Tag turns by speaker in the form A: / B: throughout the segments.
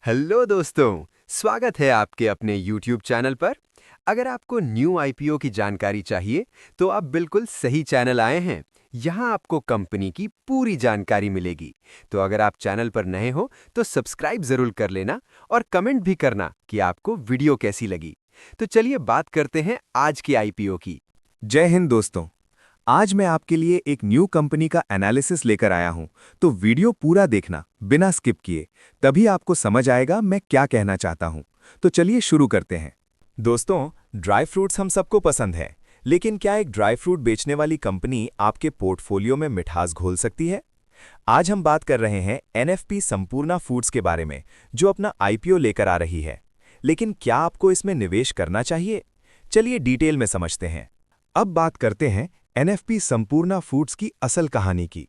A: Hello दोस्तों, स्वागत है आपके अपने YouTube चैनल पर। अगर आपको न्यू आईपीओ की जानकारी चाहिए, तो आप बिल्कुल सही चैनल आए हैं। यहाँ आपको कंपनी की पूरी जानकारी मिलेगी। तो अगर आप चैनल पर नए हो, तो सब्सक्राइब जरूर कर लेना और कमेंट भी करना कि आपको वीडियो कैसी लगी। तो चलिए बात करते हैं आज की आईपीओ की।
B: जय हिंद दोस्तों। आज मैं आपके लिए एक न्यू कंपनी का एनालिसिस लेकर आया हूं, तो वीडियो पूरा देखना बिना स्किप किए, तभी आपको समझ आएगा मैं क्या कहना चाहता हूं। तो चलिए शुरू करते हैं। दोस्तों, ड्राई फ्रूट्स हम सबको पसंद है, लेकिन क्या एक ड्राई फ्रूट बेचने वाली कंपनी आपके पोर्टफोलियो में मिठास घोल सकती है? आज हम बात कर रहे हैं एनएफपी संपूर्णा फूड्स के बारे में, जो अपना आईपीओ लेकर आ रही है। लेकिन क्या आपको इसमें निवेश करना चाहिए? चलिए डिटेल में समझते हैं। अब बात करते हैं एनएफपी संपूर्णा फूड्स की असल कहानी की।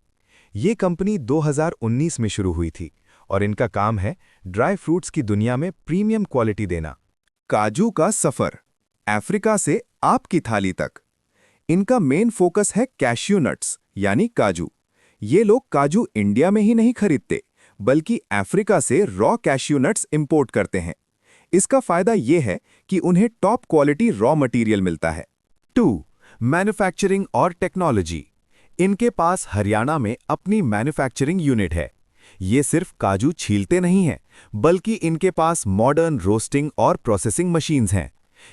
B: ये कंपनी 2019 में शुरू हुई थी और इनका काम है ड्राई फ्रूट्स की दुनिया में प्रीमियम क्वालिटी देना। काजू का सफर, अफ्रीका से आपकी थाली तक। इनका मेन फोकस है कैश्यू नट्स यानी काजू। ये लोग काजू इंडिया में ही नहीं खरीदते, बल्कि अफ्रीका से रॉ कैश्यू नट्स इंपोर्ट करते हैं। इसका फायदा ये है कि उन्हें टॉप क्वालिटी रॉ मटेरियल मिलता है। 2. मैन्युफैक्चरिंग और टेक्नोलॉजी। इनके पास हरियाणा में अपनी मैन्युफैक्चरिंग यूनिट है। ये सिर्फ काजू छीलते नहीं हैं, बल्कि इनके पास मॉडर्न रोस्टिंग और प्रोसेसिंग मशीन्स हैं।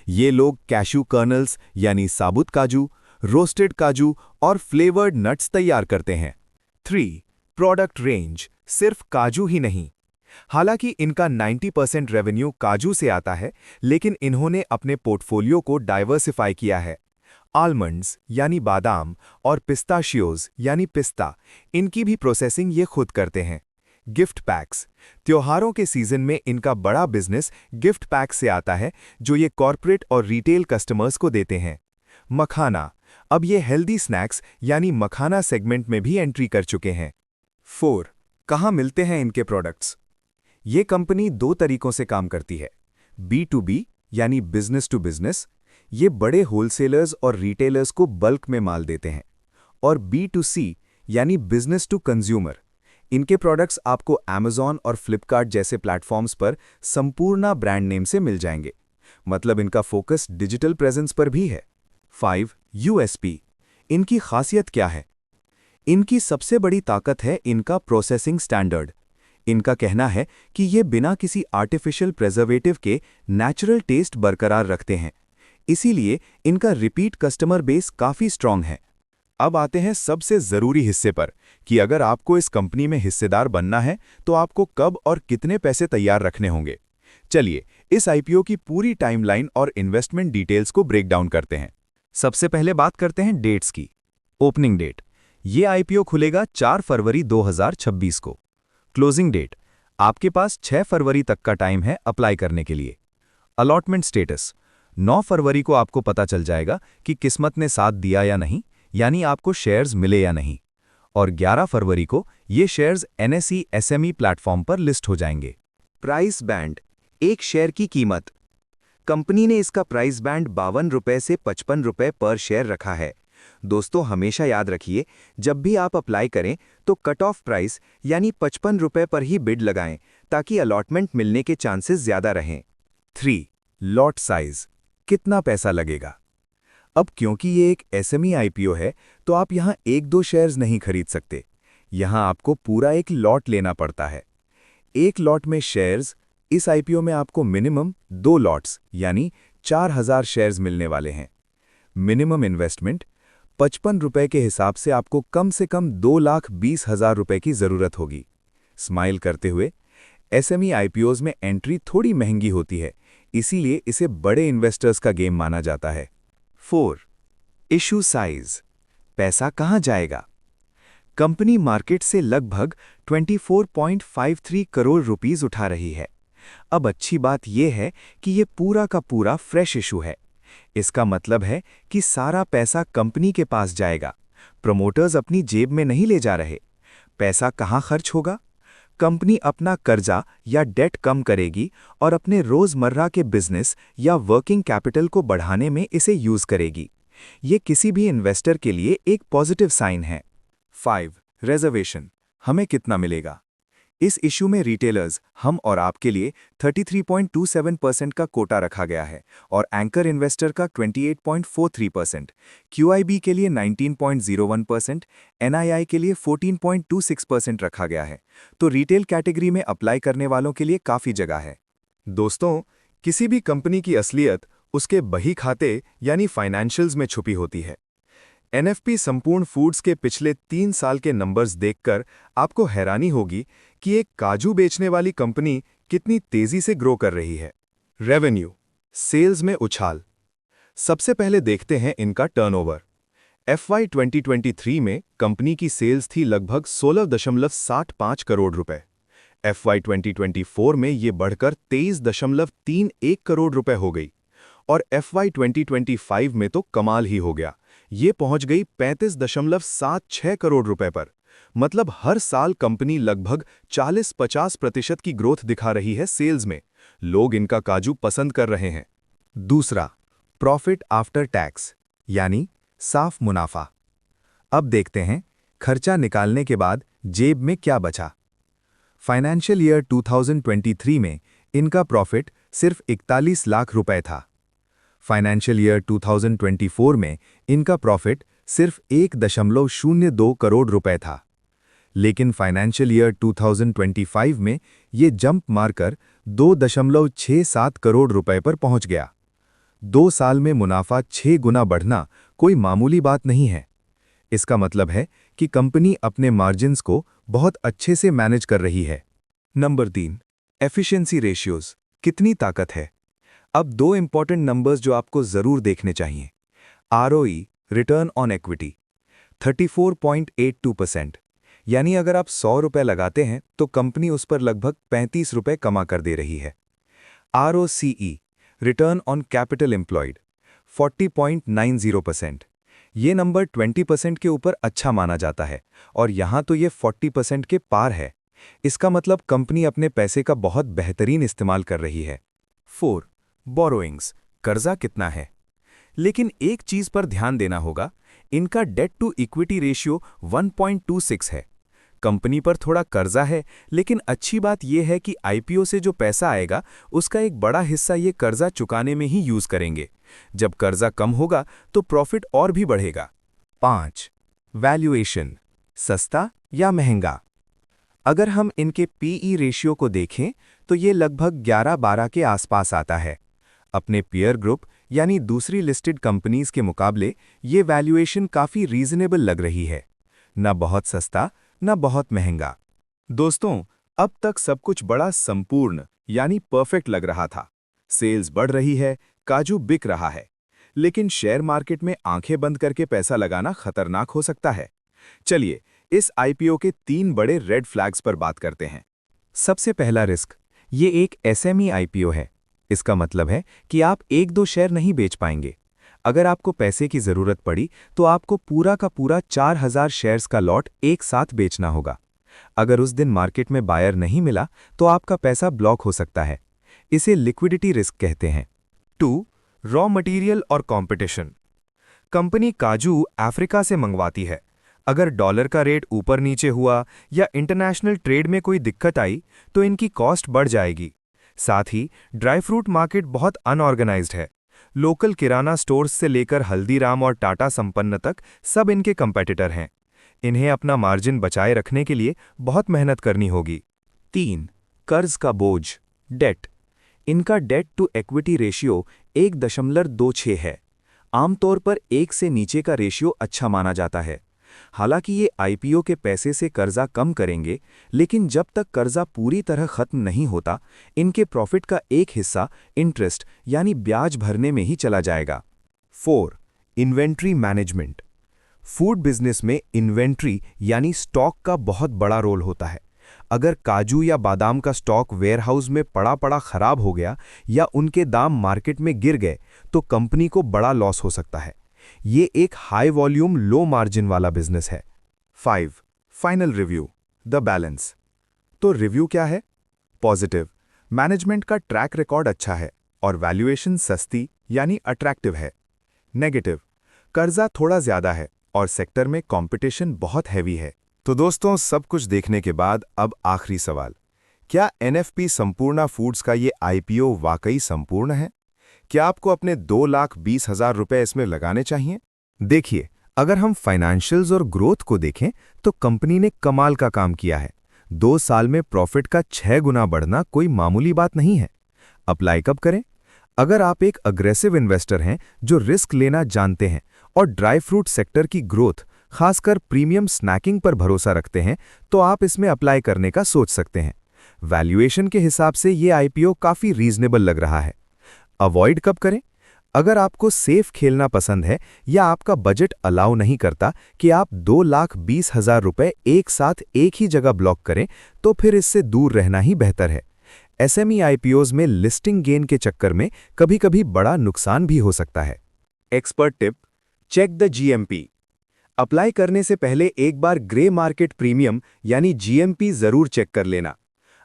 B: ये लोग कैश्यू कर्नल्स यानी साबुत काजू, रोस्टेड काजू और फ्लेवर्ड नट्स तैयार करते हैं। 3. प्रोडक्ट रेंज, सिर्फ काजू ही नहीं। हालांकि इनका 90% रेवेन्यू काजू से आता है, लेकिन इन्होंने अपने पोर्टफोलियो को डाइवर्सिफाई किया है। आलमंड्स यानी बादाम और पिस्ताशियोज यानी पिस्ता, इनकी भी प्रोसेसिंग ये खुद करते हैं। गिफ्ट पैक्स, त्योहारों के सीजन में इनका बड़ा बिजनेस गिफ्ट पैक से आता है, जो ये कॉर्पोरेट और रिटेल कस्टमर्स को देते हैं। मखाना, अब ये हेल्दी स्नैक्स यानी मखाना सेगमेंट में भी एंट्री कर चुके हैं। 4. कहाँ मिलते हैं इनके प्रोडक्ट्स? ये कंपनी 2 तरीकों से काम करती है। B2B यानी बिजनेस टू बिजनेस, ये बड़े होलसेलर्स और रिटेलर्स को बल्क में माल देते हैं। और B2C यानी बिजनेस टू कंज्यूमर, इनके प्रोडक्ट्स आपको Amazon और फ्लिपकार्ट जैसे प्लेटफॉर्म्स पर संपूर्ण ब्रांड नेम से मिल जाएंगे। मतलब इनका फोकस डिजिटल प्रेजेंस पर भी है। 5. USP, इनकी खासियत क्या है? इनकी सबसे बड़ी ताकत है इनका प्रोसेसिंग स्टैंडर्ड। इनका कहना है कि ये बिना किसी आर्टिफिशियल प्रिजर्वेटिव के नेचुरल टेस्ट बरकरार रखते हैं। इसीलिए इनका रिपीट कस्टमर बेस काफी स्ट्रांग है। अब आते हैं सबसे जरूरी हिस्से पर कि अगर आपको इस कंपनी में हिस्सेदार बनना है, तो आपको कब और कितने पैसे तैयार रखने होंगे। चलिए इस आईपीओ की पूरी टाइमलाइन और इन्वेस्टमेंट डिटेल्स को ब्रेक डाउन करते हैं। सबसे पहले बात करते हैं डेट्स की। ओपनिंग डेट, ये आईपीओ खुलेगा 4 फरवरी 2026 को। क्लोजिंग डेट, आपके पास 6 फरवरी तक का टाइम है अप्लाई करने के लिए। अलॉटमेंट स्टेटस, 9 फरवरी को आपको पता चल जाएगा कि किस्मत ने साथ दिया या नहीं, यानी आपको शेयर्स मिले या नहीं। और 11 फरवरी को ये शेयर्स एनएसई एसएमई प्लेटफॉर्म पर लिस्ट हो जाएंगे। प्राइस बैंड, एक शेयर की कीमत। कंपनी ने इसका प्राइस बैंड 52 रुपए से 55 रुपए पर शेयर रखा है। दोस्तों, हमेशा याद रखिए, जब भी आप अप्लाई करें तो कट ऑफ प्राइस यानी 55 रुपए पर ही बिड लगाएं, ताकि अलॉटमेंट मिलने के चांसेस ज्यादा रहें। 3. लॉट साइज, कितना पैसा लगेगा? अब क्योंकि ये एक एसएमई आईपीओ है, तो आप यहां 1-2 शेयर्स नहीं खरीद सकते। यहां आपको पूरा एक लॉट लेना पड़ता है। एक लॉट में शेयर्स, इस आईपीओ में आपको मिनिमम 2 लॉट्स यानी 4000 शेयर्स मिलने वाले हैं। मिनिमम इन्वेस्टमेंट 55 रुपए के हिसाब से आपको कम से कम 2,20,000 रुपए की जरूरत होगी। स्माइल करते हुए, एसएमई आईपीओज में एंट्री थोड़ी महंगी होती है, इसीलिए इसे बड़े इन्वेस्टर्स का गेम माना जाता है। 4. इशू साइज, पैसा कहां जाएगा? कंपनी मार्केट से लगभग 24.53 करोड़ रुपीस उठा रही है। अब अच्छी बात यह है कि यह पूरा का पूरा फ्रेश इशू है। इसका मतलब है कि सारा पैसा कंपनी के पास जाएगा। प्रमोटर्स अपनी जेब में नहीं ले जा रहे। पैसा कहां खर्च होगा? कंपनी अपना कर्जा या डेट कम करेगी और अपने रोजमर्रा के बिजनेस या वर्किंग कैपिटल को बढ़ाने में इसे यूज करेगी। ये किसी भी इन्वेस्टर के लिए एक पॉजिटिव साइन है। 5. रिजर्वेशन, हमें कितना मिलेगा? इस इशू में रिटेलर्स, हम और आपके लिए 33.27% का कोटा रखा गया है और एंकर इन्वेस्टर का 28.43%, QIB के लिए 19.01%, NII के लिए 14.26% रखा गया है। तो रिटेल कैटेगरी में अप्लाई करने वालों के लिए काफ़ी जगह है। दोस्तों, किसी भी कंपनी की असलियत उसके बही खाते यानी फाइनेंशियल्स में छुपी होती है। एनएफपी संपूर्ण फूड्स के पिछले 3 साल के नंबर्स देखकर आपको हैरानी होगी कि एक काजू बेचने वाली कंपनी कितनी तेजी से ग्रो कर रही है। रेवेन्यू, सेल्स में उछाल। सबसे पहले देखते हैं इनका टर्नओवर। FY 2023 में कंपनी की सेल्स थी लगभग 16.75 करोड़ रुपए। FY 2024 में ये बढ़कर 23.31 करोड़ रुपए हो गई और FY 2025 में तो कमाल ही हो गया, ये पहुंच गई 35.76 करोड़ रुपए पर। मतलब हर साल कंपनी लगभग 40-50% की ग्रोथ दिखा रही है सेल्स में। लोग इनका काजू पसंद कर रहे हैं। दूसरा, प्रॉफिट आफ्टर टैक्स यानी साफ मुनाफा। अब देखते हैं खर्चा निकालने के बाद जेब में क्या बचा। फाइनेंशियल ईयर 2023 में इनका प्रॉफिट सिर्फ 41 लाख रुपए था। फाइनेंशियल ईयर 2024 में इनका प्रॉफिट सिर्फ 1.02 करोड़ रुपए था। लेकिन फाइनेंशियल ईयर 2025 में ये जंप मारकर 2.67 करोड़ रुपए पर पहुंच गया। 2 साल में मुनाफा 6 गुना बढ़ना कोई मामूली बात नहीं है। इसका मतलब है कि कंपनी अपने मार्जिन्स को बहुत अच्छे से मैनेज कर रही है। नंबर 3, एफिशिएंसी रेशियोज, कितनी ताकत है। अब 2 इंपॉर्टेंट नंबर्स जो आपको जरूर देखने चाहिए। ROE, रिटर्न ऑन इक्विटी, 34.82%, यानी अगर आप 100 रुपए लगाते हैं तो कंपनी उस पर लगभग 35 रुपए कमा कर दे रही है। ROCE, return on capital employed, 40.90%। ये नंबर 20% के ऊपर अच्छा माना जाता है और यहां तो ये 40% के पार है। इसका मतलब कंपनी अपने पैसे का बहुत बेहतरीन इस्तेमाल कर रही है। 4, बोरोइंग्स, कर्जा कितना है। लेकिन एक चीज पर ध्यान देना होगा, इनका डेट टू इक्विटी रेशियो 1.26 है। कंपनी पर थोड़ा कर्जा है, लेकिन अच्छी बात यह है कि आईपीओ से जो पैसा आएगा उसका एक बड़ा हिस्सा ये कर्जा चुकाने में ही यूज करेंगे। जब कर्जा कम होगा तो प्रॉफिट और भी बढ़ेगा। 5, वैल्यूएशन, सस्ता या महंगा। अगर हम इनके पीई रेशियो को देखें तो ये लगभग 11-12 के आसपास आता है। अपने पीयर ग्रुप यानी दूसरी लिस्टेड कंपनीज के मुकाबले ये वैल्यूएशन काफ़ी रीजनेबल लग रही है, न बहुत सस्ता न बहुत महंगा। दोस्तों, अब तक सब कुछ बड़ा संपूर्ण यानी परफेक्ट लग रहा था। सेल्स बढ़ रही है, काजू बिक रहा है, लेकिन शेयर मार्केट में आंखें बंद करके पैसा लगाना खतरनाक हो सकता है। चलिए इस आईपीओ के 3 बड़े रेड फ्लैग्स पर बात करते हैं। सबसे पहला रिस्क, ये एक एसएमई आईपीओ है। इसका मतलब है कि आप 1-2 शेयर नहीं बेच पाएंगे। अगर आपको पैसे की जरूरत पड़ी तो आपको पूरा का पूरा 4000 शेयर्स का लॉट एक साथ बेचना होगा। अगर उस दिन मार्केट में बायर नहीं मिला तो आपका पैसा ब्लॉक हो सकता है। इसे लिक्विडिटी रिस्क कहते हैं। 2, रॉ मटेरियल और कंपटीशन। कंपनी काजू अफ्रीका से मंगवाती है। अगर डॉलर का रेट ऊपर नीचे हुआ या इंटरनेशनल ट्रेड में कोई दिक्कत आई तो इनकी कॉस्ट बढ़ जाएगी। साथ ही ड्राई फ्रूट मार्केट बहुत अनऑर्गेनाइज्ड है। लोकल किराना स्टोर्स से लेकर हल्दीराम और टाटा संपन्न तक सब इनके कंपेटिटर हैं। इन्हें अपना मार्जिन बचाए रखने के लिए बहुत मेहनत करनी होगी। 3, कर्ज का बोझ, डेट। इनका डेट टू इक्विटी रेशियो 1.26 है। आमतौर पर 1 से नीचे का रेशियो अच्छा माना जाता है। हालांकि ये आईपीओ के पैसे से कर्जा कम करेंगे, लेकिन जब तक कर्जा पूरी तरह खत्म नहीं होता, इनके प्रॉफिट का एक हिस्सा इंटरेस्ट यानी ब्याज भरने में ही चला जाएगा। 4, इन्वेंट्री मैनेजमेंट। फूड बिजनेस में इन्वेंट्री यानी स्टॉक का बहुत बड़ा रोल होता है। अगर काजू या बादाम का स्टॉक वेयरहाउस में पड़ा पड़ा खराब हो गया या उनके दाम मार्केट में गिर गए तो कंपनी को बड़ा लॉस हो सकता है। ये एक हाई वॉल्यूम लो मार्जिन वाला बिजनेस है। 5, फाइनल रिव्यू, द बैलेंस। तो रिव्यू क्या है? पॉजिटिव, मैनेजमेंट का ट्रैक रिकॉर्ड अच्छा है और वैल्यूएशन सस्ती यानी अट्रैक्टिव है। नेगेटिव, कर्जा थोड़ा ज्यादा है और सेक्टर में कंपटीशन बहुत हैवी है। तो दोस्तों, सब कुछ देखने के बाद अब आखिरी सवाल, क्या एनएफपी संपूर्णा फूड्स का ये आईपीओ वाकई संपूर्ण है? क्या आपको अपने 2,20,000 रुपए इसमें लगाने चाहिए? देखिए, अगर हम फाइनेंशियल्स और ग्रोथ को देखें तो कंपनी ने कमाल का काम किया है। 2 साल में प्रॉफिट का 6 गुना बढ़ना कोई मामूली बात नहीं है। अप्लाई कब करें? अगर आप एक अग्रेसिव इन्वेस्टर हैं जो रिस्क लेना जानते हैं और ड्राई फ्रूट सेक्टर की ग्रोथ, खासकर प्रीमियम स्नैकिंग पर भरोसा रखते हैं, तो आप इसमें अप्लाई करने का सोच सकते हैं। वैल्यूएशन के हिसाब से ये आईपीओ काफी रीजनेबल लग रहा है। अवॉइड कब करें? अगर आपको सेफ खेलना पसंद है या आपका बजट अलाउ नहीं करता कि आप 2,20,000 रुपए एक साथ एक ही जगह ब्लॉक करें, तो फिर इससे दूर रहना ही बेहतर है। एसएमई आईपीओज में लिस्टिंग गेन के चक्कर में कभी-कभी बड़ा नुकसान भी हो सकता है। Expert tip: check the GMP. Apply करने से पहले एक बार ग्रे मार्केट प्रीमियम यानी जीएमपी जरूर चेक कर लेना।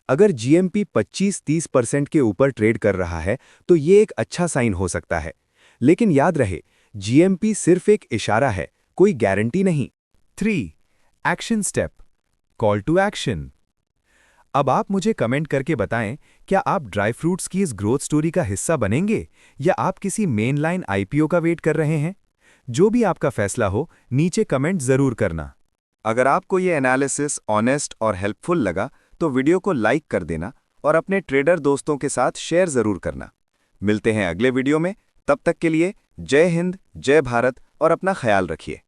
B: अगर जीएमपी 25-30% के ऊपर ट्रेड कर रहा है तो ये एक अच्छा साइन हो सकता है। लेकिन याद रहे, जीएमपी सिर्फ एक इशारा है, कोई गारंटी नहीं। 3. Action step: call to action. अब आप मुझे कमेंट करके बताएं, क्या आप ड्राई फ्रूट्स की इस ग्रोथ स्टोरी का हिस्सा बनेंगे या आप किसी मेन लाइन आईपीओ का वेट कर रहे हैं? जो भी आपका फैसला हो, नीचे कमेंट जरूर करना। अगर आपको ये एनालिसिस ऑनेस्ट और हेल्पफुल लगा तो वीडियो को लाइक कर देना और अपने ट्रेडर दोस्तों के साथ शेयर जरूर करना। मिलते हैं अगले वीडियो में, तब तक के लिए जय हिंद, जय भारत और अपना ख्याल रखिए।